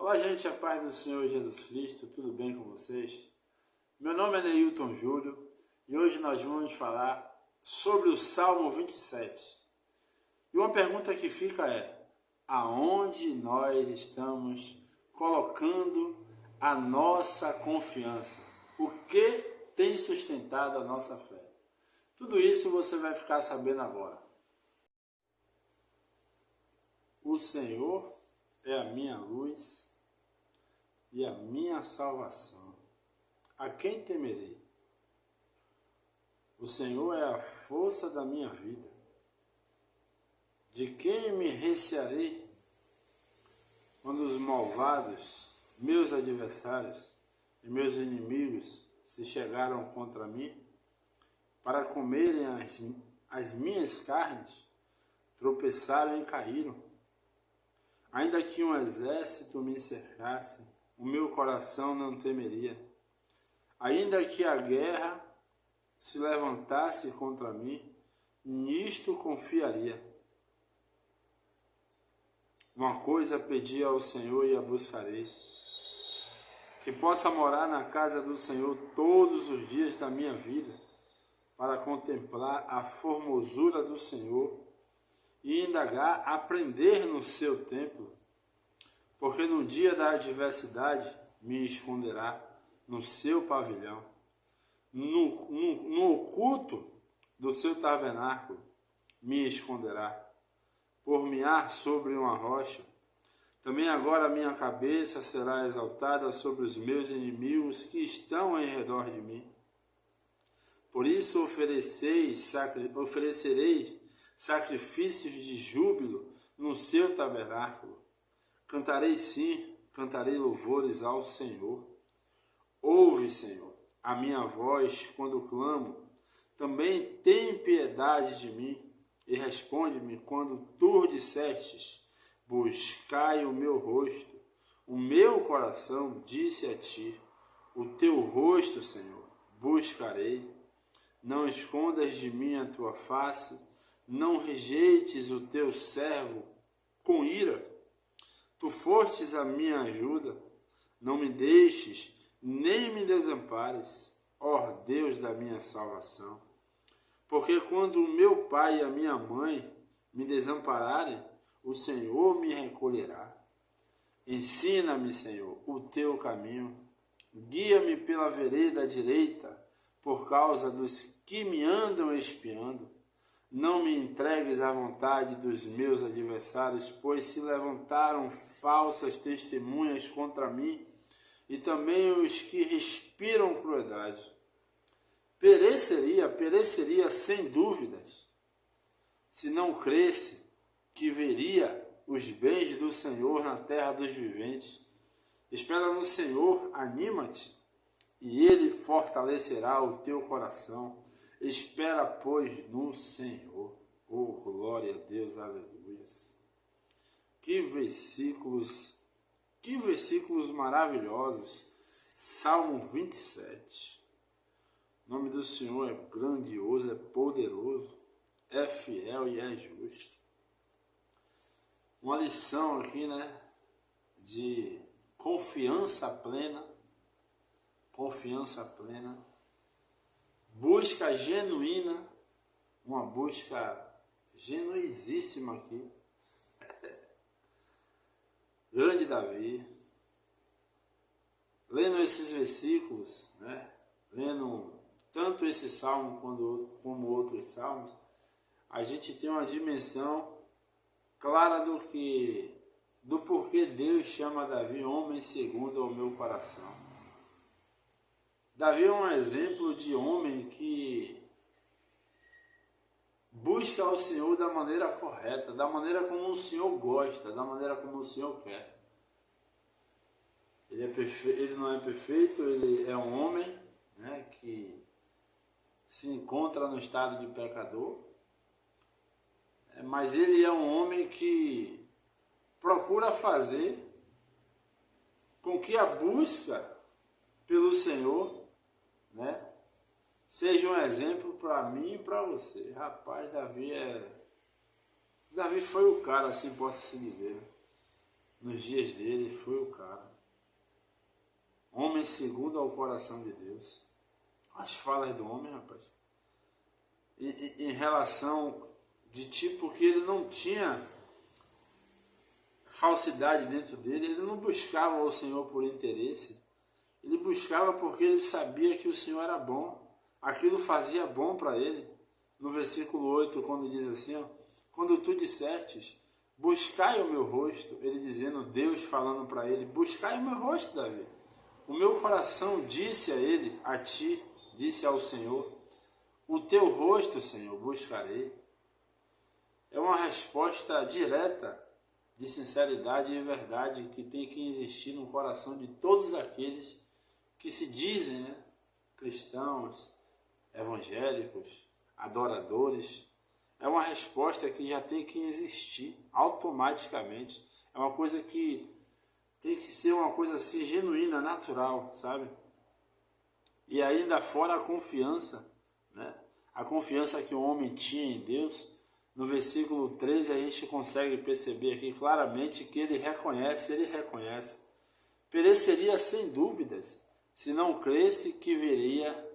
Olá, gente, a paz do Senhor Jesus Cristo, tudo bem com vocês? Meu nome é Neilton Júlio e hoje nós vamos falar sobre o Salmo 27. E uma pergunta que fica é: aonde nós estamos colocando a nossa confiança? O que tem sustentado a nossa fé? Tudo isso você vai ficar sabendo agora. O Senhor é a minha luz e a minha salvação. A quem temerei? O Senhor é a força da minha vida. De quem me recearei? Quando os malvados, meus adversários e meus inimigos se chegaram contra mim para comerem as minhas carnes, tropeçaram e caíram. Ainda que um exército me cercasse, o meu coração não temeria. Ainda que a guerra se levantasse contra mim, nisto confiaria. Uma coisa pedi ao Senhor e a buscarei, que possa morar na casa do Senhor todos os dias da minha vida, para contemplar a formosura do Senhor e indagar, aprender no seu templo. Porque no dia da adversidade me esconderá no seu pavilhão, no oculto do seu tabernáculo me esconderá, por-me-á sobre uma rocha. Também agora minha cabeça será exaltada sobre os meus inimigos que estão em redor de mim. Por isso oferecerei sacrifícios de júbilo no seu tabernáculo. Cantarei sim, cantarei louvores ao Senhor. Ouve, Senhor, a minha voz quando clamo. Também tem piedade de mim e responde-me quando tu dissestes: buscai o meu rosto. O meu coração disse a ti: o teu rosto, Senhor, buscarei. Não escondas de mim a tua face, não rejeites o teu servo com ira. Tu fostes a minha ajuda, não me deixes, nem me desampares, ó Deus da minha salvação. Porque quando o meu pai e a minha mãe me desampararem, o Senhor me recolherá. Ensina-me, Senhor, o teu caminho, guia-me pela vereda direita, por causa dos que me andam espiando. Não me entregues à vontade dos meus adversários, pois se levantaram falsas testemunhas contra mim, e também os que respiram crueldade. Pereceria sem dúvidas, se não cresse que veria os bens do Senhor na terra dos viventes. Espera no Senhor, anima-te, e Ele fortalecerá o teu coração. Espera, pois, no Senhor. Oh, glória a Deus, aleluia. Que versículos maravilhosos. Salmo 27. O nome do Senhor é grandioso, é poderoso, é fiel e é justo. Uma lição aqui, né, de confiança plena, busca genuína, uma busca genuizíssima aqui. Grande Davi, lendo esses versículos, né, lendo tanto esse salmo como outros salmos, a gente tem uma dimensão clara do porquê Deus chama Davi homem segundo o meu coração. Davi é um exemplo de homem que busca ao Senhor da maneira correta, da maneira como o Senhor gosta, da maneira como o Senhor quer. Ele não é perfeito, ele é um homem, né, que se encontra no estado de pecador, mas ele é um homem que procura fazer com que a busca pelo Senhor, né, seja um exemplo para mim e para você. Rapaz, Davi foi o cara, assim posso se dizer. nos dias dele foi o cara. Homem segundo ao coração de Deus. As falas do homem, rapaz, em relação de tipo que ele não tinha falsidade dentro dele, ele não buscava o Senhor por interesse, ele buscava porque ele sabia que o Senhor era bom, aquilo fazia bom para ele. No versículo 8, quando diz assim, ó, quando tu dissestes, buscai o meu rosto, ele dizendo, Deus falando para ele, buscai o meu rosto, Davi. O meu coração disse a ele, a ti, disse ao Senhor, o teu rosto, Senhor, buscarei. É uma resposta direta de sinceridade e verdade que tem que existir no coração de todos aqueles que se dizem, né, cristãos, evangélicos, adoradores. É uma resposta que já tem que existir automaticamente. É uma coisa que tem que ser uma coisa assim genuína, natural, sabe? E ainda fora a confiança, né? A confiança que o homem tinha em Deus. No versículo 13 a gente consegue perceber aqui claramente que ele reconhece. Pereceria sem dúvidas, se não cresse que veria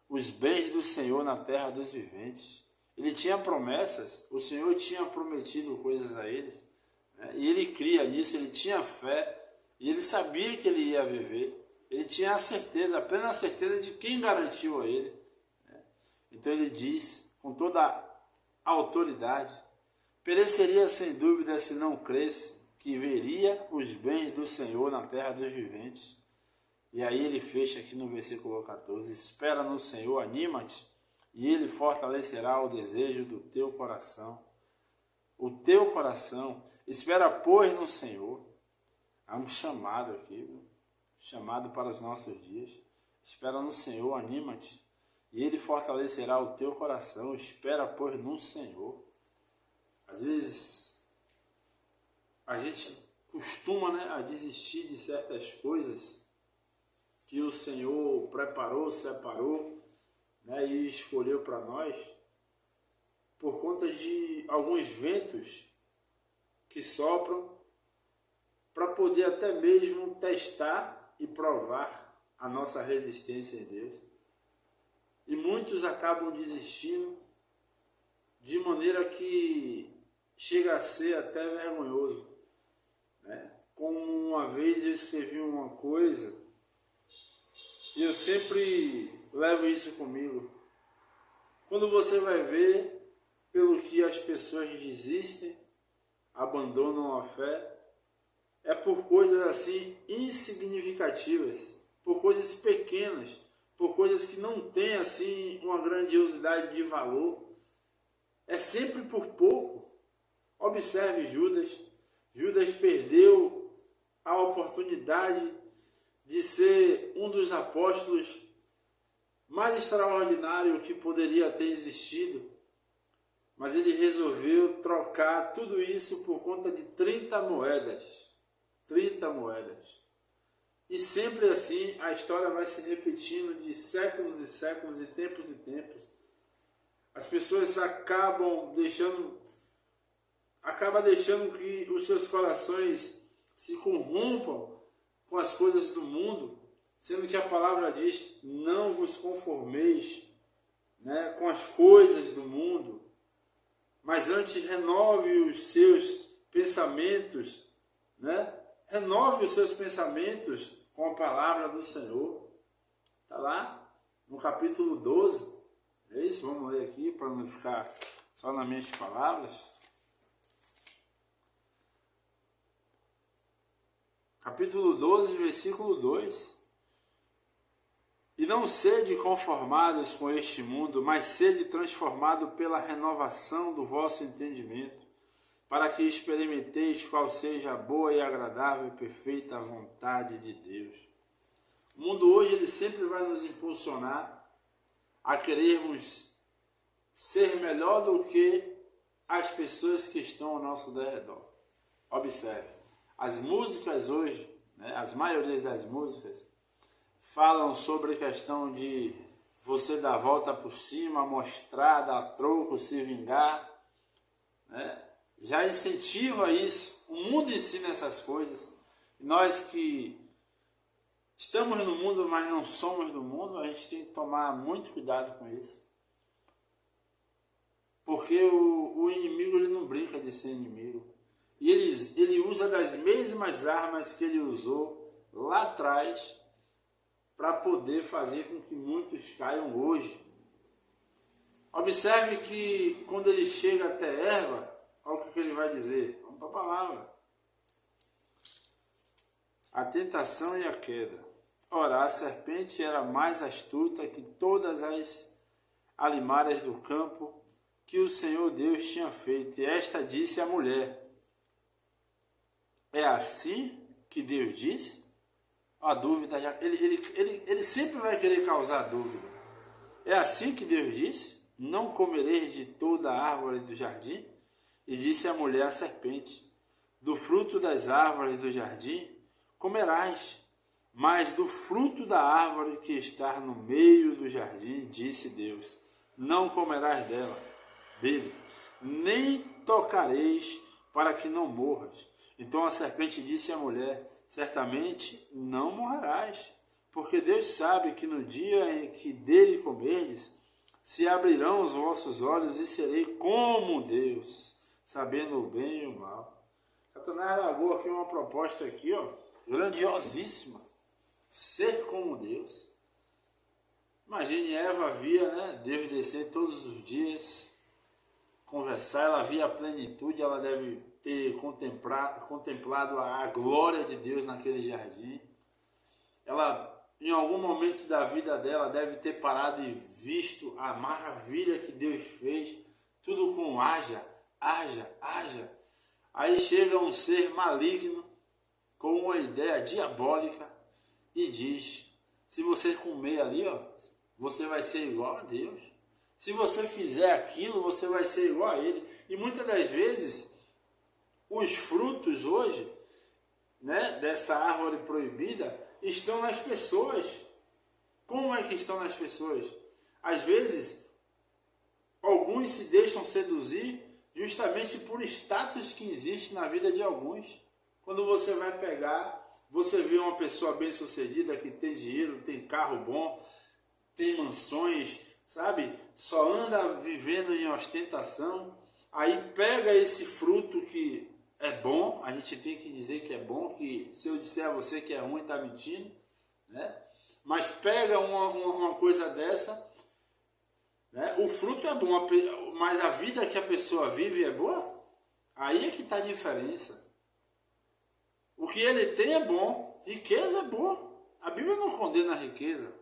os bens do Senhor na terra dos viventes. Ele tinha promessas, o Senhor tinha prometido coisas a eles, né? E ele cria nisso, ele tinha fé, e ele sabia que ele ia viver. Ele tinha a certeza, a plena certeza de quem garantiu a ele, né? Então ele diz, com toda a autoridade, pereceria sem dúvida se não cresce que veria os bens do Senhor na terra dos viventes. E aí ele fecha aqui no versículo 14, espera no Senhor, anima-te, e ele fortalecerá o desejo do teu coração. O teu coração, espera pois no Senhor. Há um chamado aqui, chamado para os nossos dias. Espera no Senhor, anima-te, e ele fortalecerá o teu coração. Espera pois no Senhor. Às vezes a gente costuma, né, a desistir de certas coisas que o Senhor preparou, separou, né, e escolheu para nós, por conta de alguns ventos que sopram, para poder até mesmo testar e provar a nossa resistência em Deus. E muitos acabam desistindo de maneira que chega a ser até vergonhoso, né? Como uma vez eu escrevi uma coisa, e eu sempre levo isso comigo. Quando você vai ver pelo que as pessoas desistem, abandonam a fé, é por coisas assim insignificativas, por coisas pequenas, por coisas que não têm assim uma grandiosidade de valor. É sempre por pouco. Observe Judas. Judas perdeu a oportunidade de ser um dos apóstolos mais extraordinário que poderia ter existido, mas ele resolveu trocar tudo isso por conta de 30 moedas. 30 moedas. E sempre assim a história vai se repetindo de séculos e séculos e tempos. As pessoas acabam deixando que os seus corações se corrompam com as coisas do mundo, sendo que a palavra diz, não vos conformeis, né, com as coisas do mundo, mas antes renove os seus pensamentos, né? Renove os seus pensamentos com a palavra do Senhor. Está lá no capítulo 12. É isso? Vamos ler aqui para não ficar só nas minhas palavras. Capítulo 12, versículo 2. E não sede conformados com este mundo, mas sede transformado pela renovação do vosso entendimento, para que experimenteis qual seja a boa e agradável e perfeita vontade de Deus. O mundo hoje ele sempre vai nos impulsionar a querermos ser melhor do que as pessoas que estão ao nosso redor. Observe, as músicas hoje, né, as maiorias das músicas, falam sobre a questão de você dar a volta por cima, mostrar, dar troco, se vingar, né? já incentiva isso. O mundo ensina essas coisas. Nós que estamos no mundo, mas não somos do mundo, a gente tem que tomar muito cuidado com isso. Porque o inimigo ele não brinca de ser inimigo. E ele usa das mesmas armas que ele usou lá atrás para poder fazer com que muitos caiam hoje. Observe que quando ele chega até Eva, olha o que ele vai dizer. Vamos para a palavra. A tentação e a queda. Ora, a serpente era mais astuta que todas as alimárias do campo que o Senhor Deus tinha feito. E esta disse à mulher: é assim que Deus disse? A dúvida já. Ele sempre vai querer causar dúvida. É assim que Deus disse? Não comereis de toda a árvore do jardim? E disse a mulher à serpente: do fruto das árvores do jardim comerás, mas do fruto da árvore que está no meio do jardim, disse Deus, não comerás dele, nem tocareis, para que não morras. Então a serpente disse à mulher: certamente não morrerás, porque Deus sabe que no dia em que dele comerdes, se abrirão os vossos olhos e serei como Deus, sabendo o bem e o mal. Satanás largou aqui uma proposta aqui, grandiosíssima. Ser como Deus. Imagine, Eva via, Deus descer todos os dias, conversar, ela via a plenitude, ela deve ter contemplado a glória de Deus naquele jardim. Ela, em algum momento da vida dela, deve ter parado e visto a maravilha que Deus fez, tudo com haja. Aí chega um ser maligno, com uma ideia diabólica, e diz: se você comer ali, você vai ser igual a Deus. Se você fizer aquilo, você vai ser igual a Ele. E muitas das vezes, os frutos hoje, dessa árvore proibida, estão nas pessoas. Como é que estão nas pessoas? Às vezes, alguns se deixam seduzir justamente por status que existe na vida de alguns. Quando você vai pegar, você vê uma pessoa bem-sucedida que tem dinheiro, tem carro bom, tem mansões, sabe? Só anda vivendo em ostentação. Aí pega esse fruto que é bom, a gente tem que dizer que é bom, que se eu disser a você que é ruim, está mentindo, Mas pega uma coisa dessa, o fruto é bom, mas a vida que a pessoa vive é boa? Aí é que está a diferença. O que ele tem é bom, riqueza é boa. A Bíblia não condena a riqueza.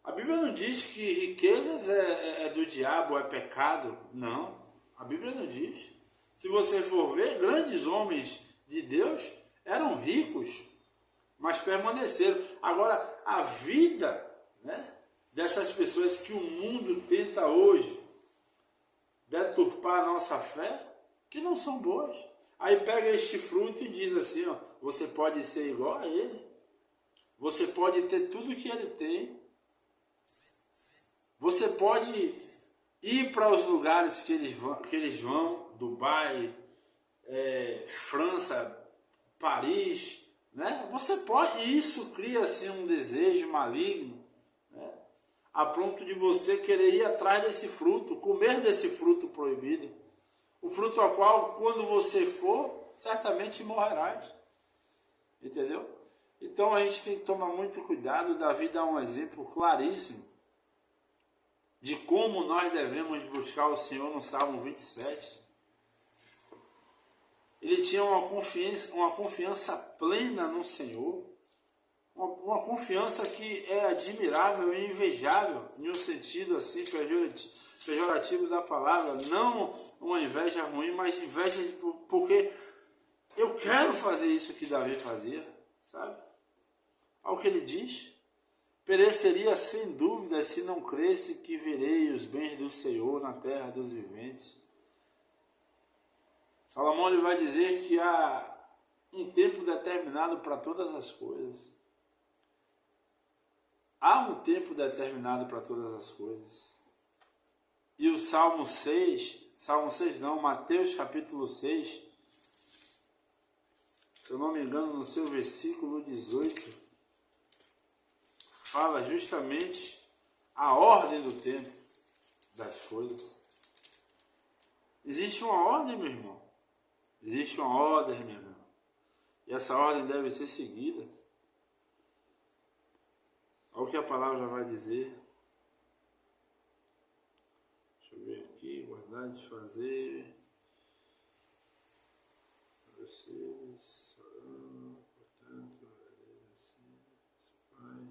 A Bíblia não diz que riquezas é do diabo, é pecado. Não, a Bíblia não diz. Se você for ver, grandes homens de Deus eram ricos, mas permaneceram. Agora, a vida dessas pessoas que o mundo tenta hoje deturpar a nossa fé, que não são boas. Aí pega este fruto e diz assim, você pode ser igual a ele. Você pode ter tudo que ele tem. Você pode ir para os lugares que eles vão, Dubai, França, Paris, Você pode, e isso cria assim um desejo maligno, a ponto de você querer ir atrás desse fruto, comer desse fruto proibido. O fruto ao qual, quando você for, certamente morrerás. Entendeu? Então a gente tem que tomar muito cuidado. Davi dá um exemplo claríssimo de como nós devemos buscar o Senhor no Salmo 27. Ele tinha uma confiança plena no Senhor. Uma confiança que é admirável e invejável, em um sentido assim pejorativo da palavra, não uma inveja ruim, mas inveja porque eu quero fazer isso que Davi fazia, sabe? Ao que ele diz: pereceria sem dúvida se não cresce que verei os bens do Senhor na terra dos viventes. Salomão ele vai dizer que há um tempo determinado para todas as coisas. Há um tempo determinado para todas as coisas. E o Salmo 6 Salmo 6 não, Mateus capítulo 6, se eu não me engano, no seu versículo 18, fala justamente a ordem do tempo das coisas. Existe uma ordem, meu irmão. Existe uma ordem, meu irmão. E essa ordem deve ser seguida. Olha o que a palavra vai dizer. Deixa eu ver aqui. Guardar, desfazer. Vocês, portanto, Pai.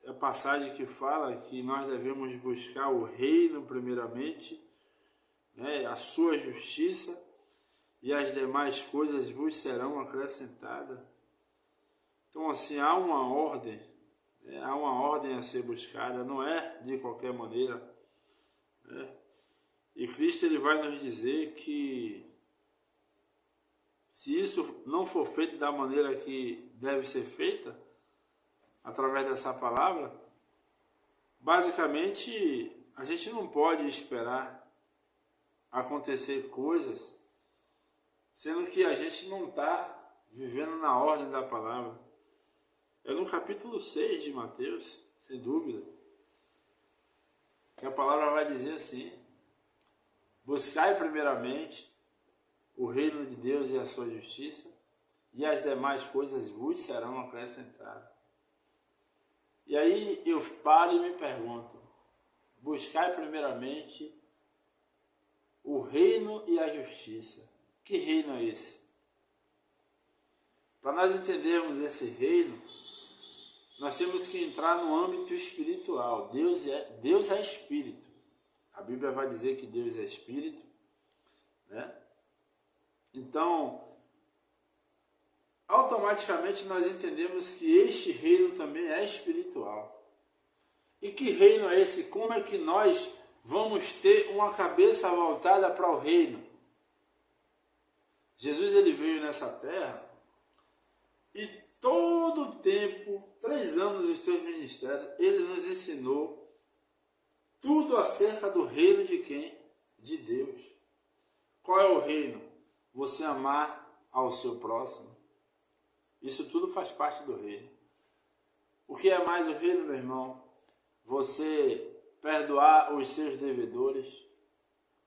É a passagem que fala que nós devemos buscar o reino primeiramente, né, a sua justiça, e as demais coisas vos serão acrescentadas. Então, assim, há uma ordem, né, há uma ordem a ser buscada, não é de qualquer maneira, né? E Cristo ele vai nos dizer que se isso não for feito da maneira que deve ser feita, através dessa palavra, basicamente a gente não pode esperar acontecer coisas sendo que a gente não está vivendo na ordem da palavra. É no capítulo 6 de Mateus, sem dúvida, que a palavra vai dizer assim: buscai primeiramente o reino de Deus e a sua justiça, e as demais coisas vos serão acrescentadas. E aí eu paro e me pergunto: buscai primeiramente o reino e a justiça. Que reino é esse? Para nós entendermos esse reino, nós temos que entrar no âmbito espiritual. Deus é espírito. A Bíblia vai dizer que Deus é espírito, né? Então, automaticamente nós entendemos que este reino também é espiritual. E que reino é esse? Como é que nós vamos ter uma cabeça voltada para o reino? Jesus ele veio nessa terra e todo o tempo, 3 anos dos seus ministérios, ele nos ensinou tudo acerca do reino de quem? De Deus. Qual é o reino? Você amar ao seu próximo. Isso tudo faz parte do reino. O que é mais o reino, meu irmão? Você perdoar os seus devedores,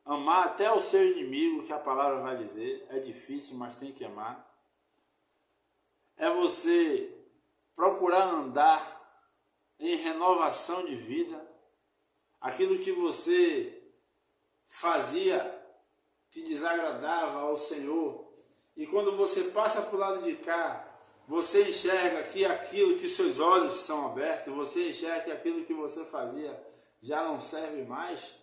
amar até o seu inimigo, que a palavra vai dizer, é difícil, mas tem que amar. É você procurar andar em renovação de vida, aquilo que você fazia que desagradava ao Senhor, e quando você passa para o lado de cá, você enxerga que aquilo que seus olhos são abertos, você enxerga que aquilo que você fazia já não serve mais,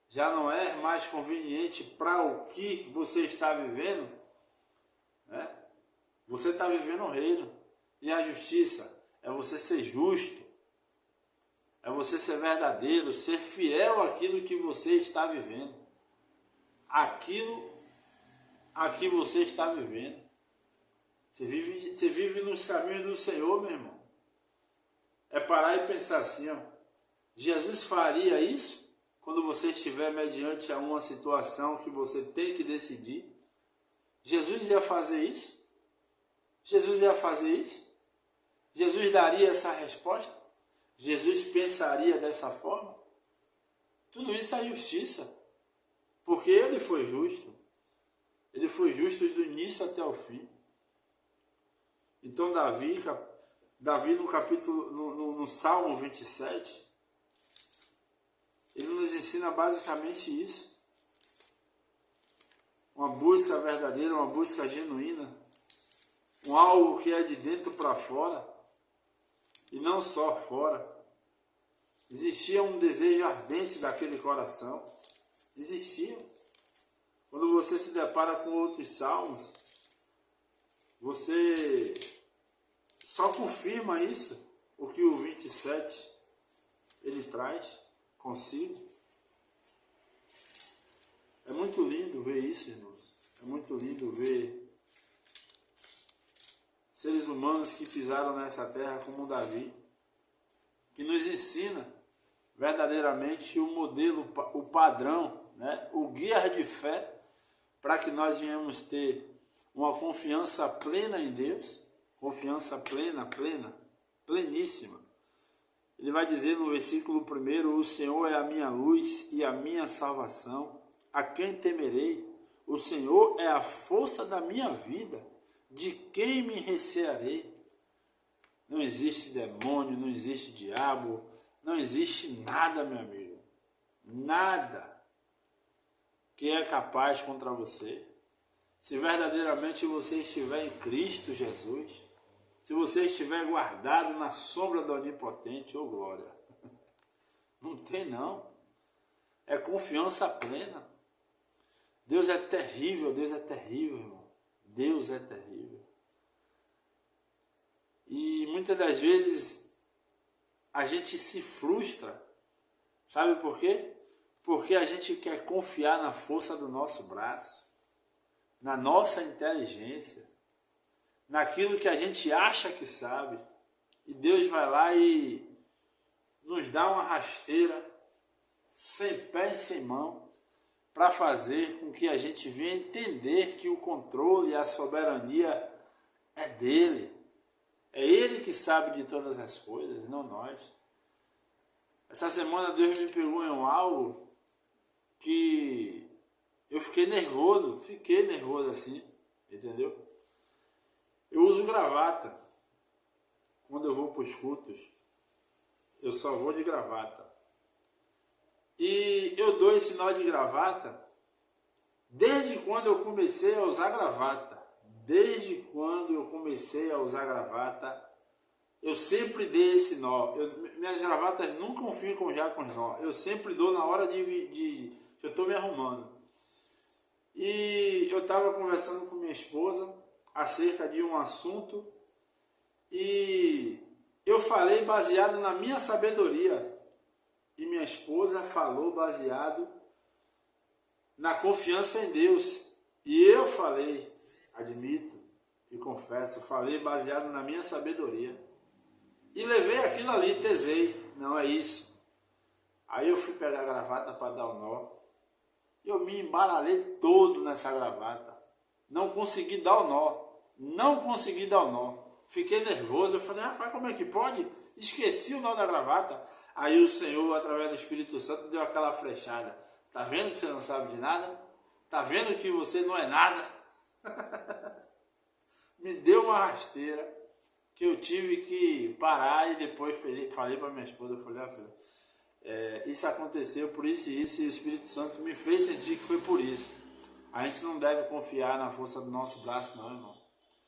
já não é mais conveniente para o que você está vivendo, né? Você está vivendo o reino. E a justiça é você ser justo, é você ser verdadeiro, ser fiel àquilo que você está vivendo, aquilo a que você está vivendo. Você vive nos caminhos do Senhor, meu irmão. É parar e pensar assim, ó, Jesus faria isso quando você estiver mediante a uma situação que você tem que decidir? Jesus ia fazer isso? Jesus ia fazer isso? Jesus daria essa resposta? Jesus pensaria dessa forma? Tudo isso é justiça, porque ele foi justo. Ele foi justo do início até o fim. Então Davi no capítulo, no Salmo 27, ele nos ensina basicamente isso. Uma busca verdadeira, uma busca genuína, um algo que é de dentro para fora, e não só fora. Existia um desejo ardente daquele coração. Existia. Quando você se depara com outros salmos, você só confirma isso, o que o 27 ele traz consigo. É muito lindo ver isso, irmãos. É muito lindo ver seres humanos humanos que pisaram nessa terra, como Davi, que nos ensina verdadeiramente o modelo, o padrão, né? O guia de fé, para que nós venhamos ter uma confiança plena em Deus, confiança plena, pleníssima. Ele vai dizer no versículo 1, o Senhor é a minha luz e a minha salvação, a quem temerei? O Senhor é a força da minha vida, de quem me recearei? Não existe demônio, não existe diabo, não existe nada, meu amigo, nada que é capaz contra você. Se verdadeiramente você estiver em Cristo Jesus, se você estiver guardado na sombra do Onipotente, ô glória, não tem não, é confiança plena. Deus é terrível, irmão, Deus é terrível. E muitas das vezes a gente se frustra, sabe por quê? Porque a gente quer confiar na força do nosso braço, na nossa inteligência, naquilo que a gente acha que sabe, e Deus vai lá e nos dá uma rasteira, sem pé e sem mão, para fazer com que a gente venha entender que o controle e a soberania é dele. É ele que sabe de todas as coisas, não nós. Essa semana Deus me pegou em algo que eu fiquei nervoso assim, entendeu? Eu uso gravata. Quando eu vou para os cultos, eu só vou de gravata. E eu dou esse nó de gravata desde quando eu comecei a usar gravata. Desde quando eu comecei a usar gravata, eu sempre dei esse nó. Minhas gravatas nunca ficam já com os nó. Eu sempre dou na hora de eu estou me arrumando. E eu estava conversando com minha esposa acerca de um assunto e eu falei baseado na minha sabedoria e minha esposa falou baseado na confiança em Deus. E eu falei, admito e confesso, falei baseado na minha sabedoria e levei aquilo ali, tesei, não é isso. Aí eu fui pegar a gravata para dar o nó, eu me embaralhei todo nessa gravata, não consegui dar o nó, fiquei nervoso, eu falei, rapaz, como é que pode? Esqueci o nó da gravata. Aí o Senhor, através do Espírito Santo, deu aquela flechada. Tá vendo que você não sabe de nada? Tá vendo que você não é nada? Me deu uma rasteira que eu tive que parar e depois falei para minha esposa, eu falei, filha, isso aconteceu por isso e isso, e o Espírito Santo me fez sentir que foi por isso. A gente não deve confiar na força do nosso braço não, irmão.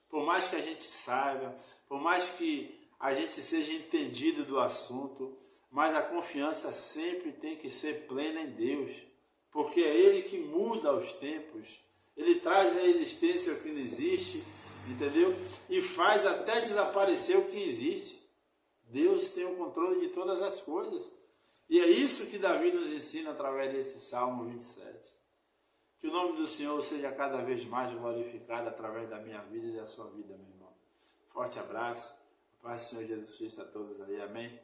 Por mais que a gente saiba, por mais que a gente seja entendido do assunto, mas a confiança sempre tem que ser plena em Deus, porque é Ele que muda os tempos, Ele traz à existência o que não existe, entendeu? E faz até desaparecer o que existe. Deus tem o controle de todas as coisas. E é isso que Davi nos ensina através desse Salmo 27. Que o nome do Senhor seja cada vez mais glorificado através da minha vida e da sua vida, meu irmão. Forte abraço. A paz do Senhor Jesus Cristo a todos aí. Amém.